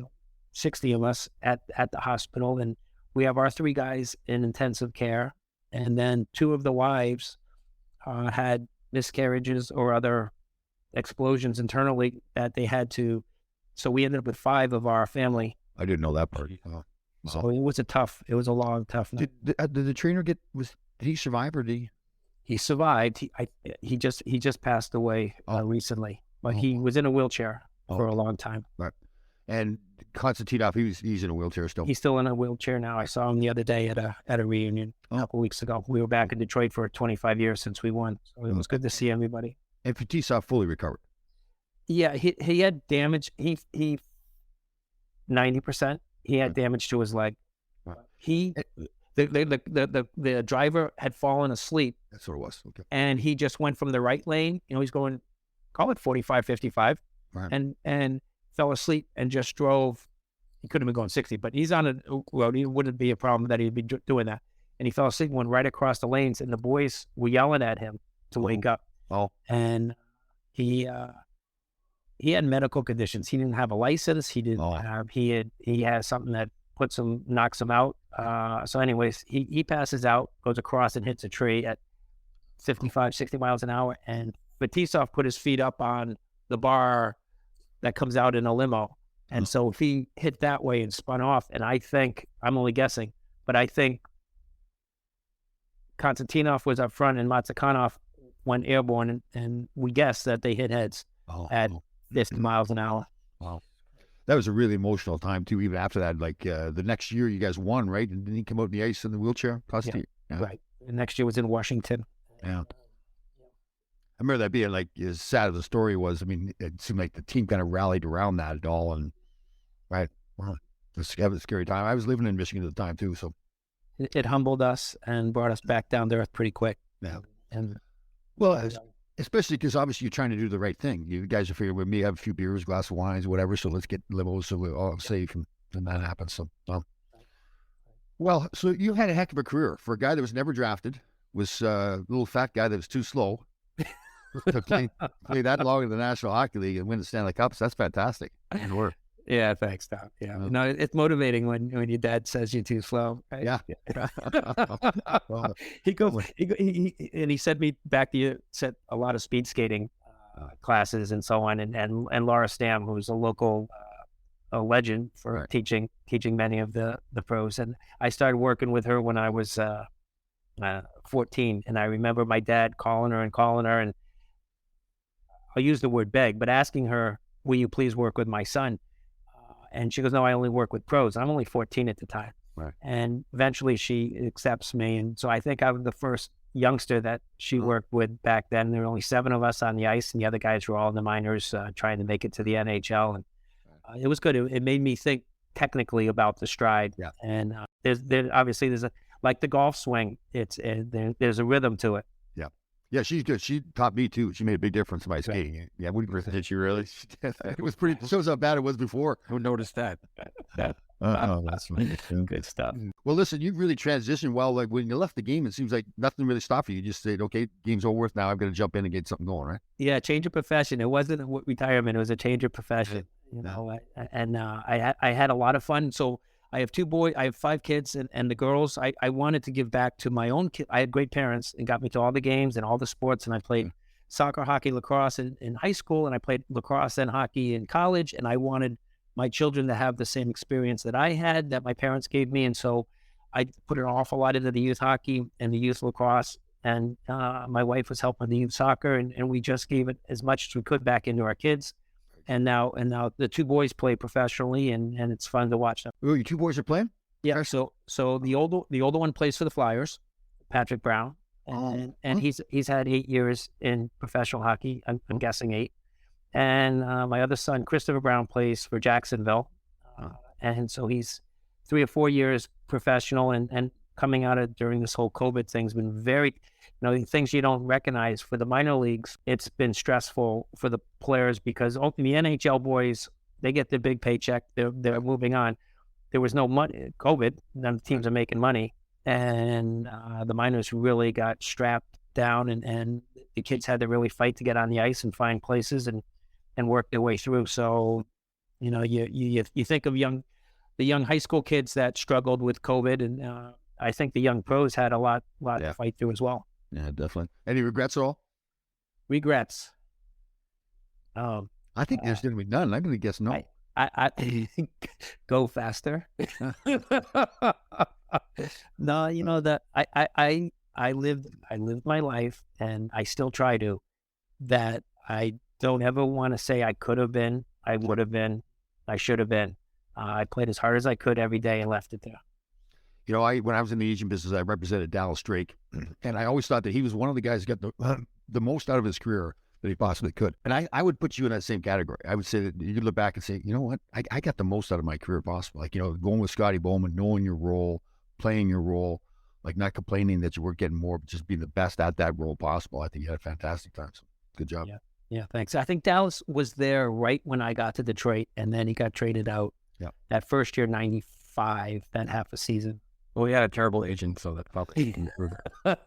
60 of us at the hospital. And we have our 3 guys in intensive care. And then 2 of the wives had miscarriages or other explosions internally that they had to. So we ended up with 5 of our family. I didn't know that part. So it was a long, tough night. Did the trainer did he survive or did he? He survived. He just passed away recently, but he was in a wheelchair for a long time. Right. And Konstantinov, he's in a wheelchair still. He's still in a wheelchair now. I saw him the other day at a reunion a couple weeks ago. We were back in Detroit for 25 years since we won, so it was good to see everybody. And Fetisov fully recovered. Yeah, he had damage. He 90%. He had damage to his leg. The driver had fallen asleep. That's what it was. Okay. And he just went from the right lane. He's going, call it 45, 55, right. and fell asleep and just drove. He could have been going 60, but he's on a road. It wouldn't be a problem that he'd be doing that. And he fell asleep, went right across the lanes, and the boys were yelling at him to wake up. And he had medical conditions. He didn't have a license. He didn't have. He has something that knocks him out. So anyways, he passes out, goes across and hits a tree at 55, 60 miles an hour. And Fetisov put his feet up on the bar that comes out in a limo. And so if he hit that way and spun off, and I think, I'm only guessing, but I think Konstantinov was up front and Matsukhanov went airborne, and we guess that they hit heads at 50 miles an hour. Wow. That was a really emotional time, too, even after that. Like, the next year you guys won, right? And didn't he come out in the ice in the wheelchair? Yeah. Right. The next year was in Washington. Yeah. I remember that being, like, as sad as the story was. I mean, it seemed like the team kind of rallied around that at all. And, right, wow, it was a scary time. I was living in Michigan at the time, too, so. It humbled us and brought us back down to earth pretty quick. Yeah. And well, especially because obviously you're trying to do the right thing. You guys are figuring with me, have a few beers, glass of wines, whatever. So let's get limos so we're all safe and that happens. So, well, so you had a heck of a career for a guy that was never drafted, was a little fat guy that was too slow to play that long in the National Hockey League and win the Stanley Cups. That's fantastic. Yeah, thanks, Tom. Yeah, no, it's motivating when your dad says you're too slow. Right? Yeah. He sent me back to you. Set a lot of speed skating classes and so on, and Laura Stam, who's a local a legend for teaching many of the pros. And I started working with her when I was 14, and I remember my dad calling her, and I'll use the word beg, but asking her, "Will you please work with my son?" And she goes, "No, I only work with pros." I'm only 14 at the time. Right. And eventually she accepts me. And so I think I was the first youngster that she worked with back then. There were only 7 of us on the ice, and the other guys were all in the minors trying to make it to the NHL. And it was good. It made me think technically about the stride. Yeah. And there's like the golf swing. There's a rhythm to it. Yeah. Yeah, she's good. She taught me too. She made a big difference in my skating. Right. Yeah, did she really? It was pretty. Shows how bad it was before. Who noticed that? That's good stuff. Well, listen, you've really transitioned well. Like when you left the game, it seems like nothing really stopped you. You just said, "Okay, game's over with now. I'm going to jump in and get something going." Right? Yeah, change of profession. It wasn't a retirement. It was a change of profession. You know, I had a lot of fun. So I have 2 boys. I have 5 kids, and the girls. I wanted to give back to my own kids. I had great parents and got me to all the games and all the sports. And I played soccer, hockey, lacrosse in high school, and I played lacrosse and hockey in college. And I wanted my children to have the same experience that I had, that my parents gave me. And so I put an awful lot into the youth hockey and the youth lacrosse. And my wife was helping the youth soccer, and we just gave it as much as we could back into our kids. And now the 2 boys play professionally, and it's fun to watch them. Oh, your 2 boys are playing? Yeah. So the older one plays for the Flyers, Patrick Brown, and he's had 8 years in professional hockey. I'm guessing 8. And my other son, Christopher Brown, plays for Jacksonville, and so he's 3 or 4 years professional. And coming out of during this whole COVID thing's been very, things you don't recognize for the minor leagues. It's been stressful for the players because the NHL boys, they get their big paycheck. They're moving on. There was no money. COVID, none of the teams are making money. And the minors really got strapped down, and the kids had to really fight to get on the ice and find places and work their way through. So, you think of the young high school kids that struggled with COVID, and I think the young pros had a lot to fight through as well. Yeah, definitely. Any regrets at all? Regrets? I think there's going to be none. I'm going to guess no. I think go faster. No, that I lived my life, and I still try to, that I don't ever want to say I could have been, I would have been, I should have been. I played as hard as I could every day and left it there. When I was in the agent business, I represented Dallas Drake, and I always thought that he was one of the guys who got the most out of his career that he possibly could. And I would put you in that same category. I would say that you look back and say, you know what, I got the most out of my career possible. Like, going with Scotty Bowman, knowing your role, playing your role, like not complaining that you weren't getting more, but just being the best at that role possible. I think you had a fantastic time. So good job. Yeah, thanks. I think Dallas was there right when I got to Detroit, and then he got traded out. Yeah. That first year, 95, that half a season. Well, we had a terrible agent, so that probably didn't improve it.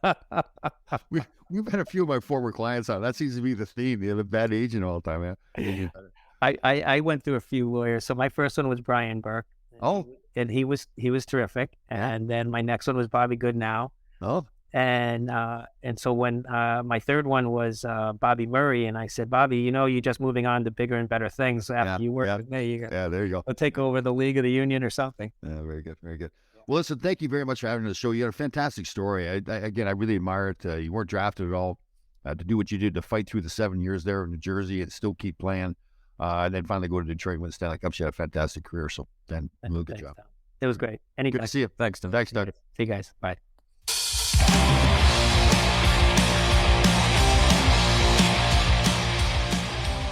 We've had a few of my former clients on. That seems to be the theme. You have a bad agent all the time, man. I went through a few lawyers. So my first one was Brian Burke. Oh. And he was terrific. And then my next one was Bobby Goodnow. Oh. And so when my third one was Bobby Murray, and I said, Bobby, you're just moving on to bigger and better things after you work with me. There you go. I'll take over the League of the Union or something. Yeah, very good, very good. Well, listen, thank you very much for having the show. You had a fantastic story. I really admire it. You weren't drafted at all. To do what you did, to fight through the 7 years there in New Jersey and still keep playing, and then finally go to Detroit and win the Stanley Cups. You had a fantastic career. So, Dan, really good job. Tom. It was great. Anytime. Good to see you. Thanks, Doug. Thanks, Doug. See you guys. Bye.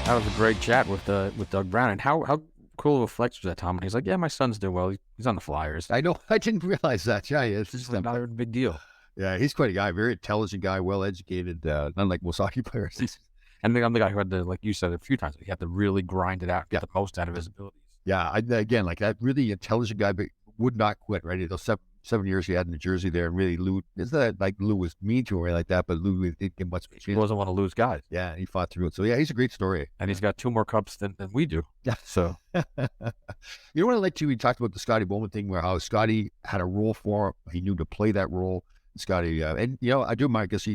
That was a great chat with Doug Brown. And how cool of a flex was that, Tom? And he's like, yeah, my son's doing well. He's on the Flyers. I know. I didn't realize that. Yeah, it's just not a big deal. Yeah, he's quite a guy. Very intelligent guy, well-educated, unlike most hockey players. And I'm the guy who had to, like you said a few times, he had to really grind it out, get the most out of his abilities. Yeah, again, like that really intelligent guy, but would not quit, right? Those 7 years he had in New Jersey there, and really Lou, it's not like Lou was mean to him or like that, but Lou didn't get much. He wasn't want to lose guys. Yeah, he fought through it. So yeah, he's a great story. And he's got 2 more cups than we do. Yeah. So. You know what I like too? We talked about the Scotty Bowman thing, where how Scotty had a role for him. He knew to play that role. Scotty, and I do admire because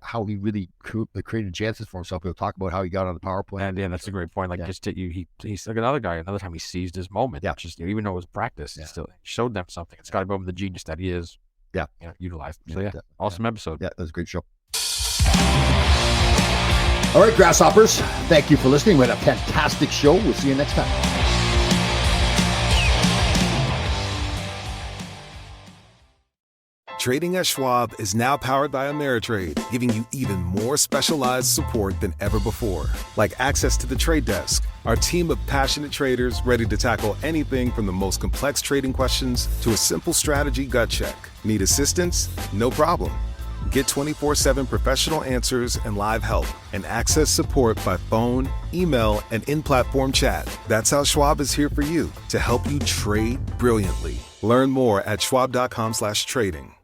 how he really created chances for himself. We'll talk about how he got on the power play. And yeah, that's a great point. Like he's like another guy. Another time he seized his moment. Yeah, just even though it was practice, he still showed them something. And Scotty Bowman, the genius that he is. Yeah, utilized. So awesome episode. Yeah, that was a great show. All right, Grasshoppers, thank you for listening. We had a fantastic show. We'll see you next time. Trading at Schwab is now powered by Ameritrade, giving you even more specialized support than ever before. Like access to the trade desk, our team of passionate traders ready to tackle anything from the most complex trading questions to a simple strategy gut check. Need assistance? No problem. Get 24/7 professional answers and live help, and access support by phone, email, and in-platform chat. That's how Schwab is here for you, to help you trade brilliantly. Learn more at schwab.com/trading.